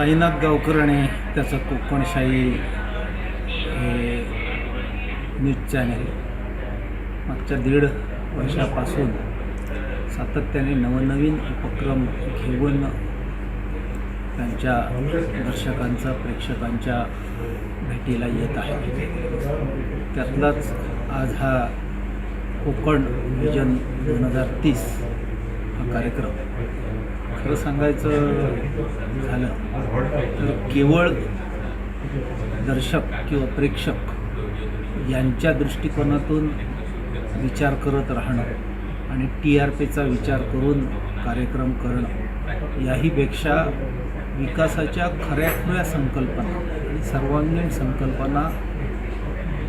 साईनाथ गावकर आणि त्याचं कोकणशाही हे न्यूज चॅनेल मागच्या 1.5 वर्षापासून सातत्याने नवनवीन उपक्रम घेऊन त्यांच्या दर्शकांचा प्रेक्षकांच्या भेटीला येत आहे। त्यातलाच आज हा कोकण विजन 2030 हा कार्यक्रम खरं सांगायचं झालं तर केवळ दर्शक किंवा प्रेक्षक यांच्या दृष्टिकोनातून विचार करत राहणं आणि TRPचा विचार करून कार्यक्रम करणं याहीपेक्षा विकासाच्या खऱ्याखुऱ्या संकल्पना आणि सर्वांगीण संकल्पना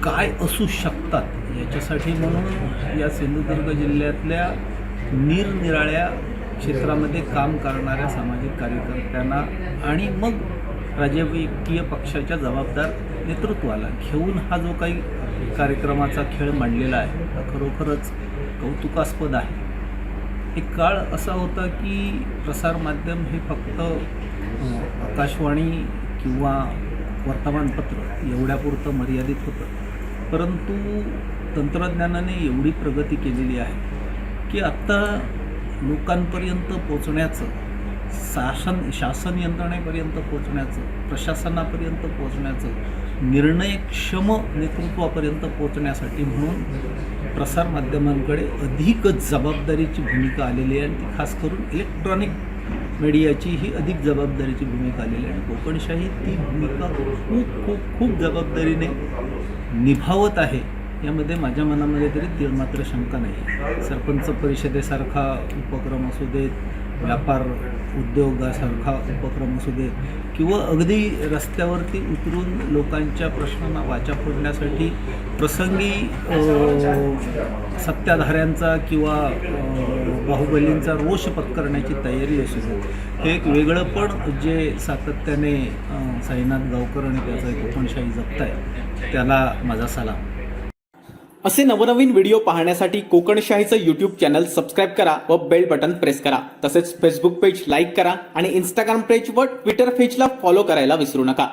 काय असू शकतात याच्यासाठी म्हणून या सिंधुदुर्ग जिल्ह्यातल्या निरनिराळ्या क्षेत्रामध्ये काम करणाऱ्या सामाजिक कार्यकर्त्यांना आणि मग राजकीय पक्षाच्या जबाबदार नेतृत्वाला घेऊन हा जो काही कार्यक्रमाचा खेळ मांडलेला आहे हा खरोखरच कौतुकास्पद आहे। एक काळ असा होता की प्रसारमाध्यम हे फक्त आकाशवाणी किंवा वर्तमानपत्र एवढ्यापुरतं मर्यादित होतं, परंतु तंत्रज्ञानाने एवढी प्रगती केलेली आहे की आत्ता लोकांपर्यंत पोचण्याचं, शासन यंत्रणेपर्यंत पोचण्याचं, प्रशासनापर्यंत पोचण्याचं, निर्णयक्षम नेतृत्वापर्यंत पोचण्यासाठी म्हणून प्रसारमाध्यमांकडे अधिकच जबाबदारीची भूमिका आलेली आहे आणि ती खास करून इलेक्ट्रॉनिक मीडियाची ही अधिक जबाबदारीची भूमिका आलेली आहे आणि कोकणशाही ती भूमिका खूप खूप खूप जबाबदारीने निभावत आहे यामध्ये माझ्या मनामध्ये तरी तीळमात्र शंका नाही। सरपंच परिषदेसारखा उपक्रम असू देत, व्यापार उद्योगासारखा उपक्रम असू देत किंवा अगदी रस्त्यावरती उतरून लोकांच्या प्रश्नांना वाचा फोडण्यासाठी प्रसंगी सत्ताधाऱ्यांचा किंवा बाहुबलींचा रोष पत्करण्याची तयारी असू दे, हे एक वेगळं पण जे सातत्याने साईनाथ गावकर आणि त्याचा कोकणशाही जपत आहे त्याला माझा सलाम। असे नवनवीन व्हिडिओ पाहण्यासाठी कोकणशाहीचं यूट्यूब चॅनल सबस्क्राईब करा व बेल बटन प्रेस करा। तसेच फेसबुक पेज लाईक करा आणि इंस्टाग्राम पेज व ट्विटर पेजला फॉलो करायला विसरू नका।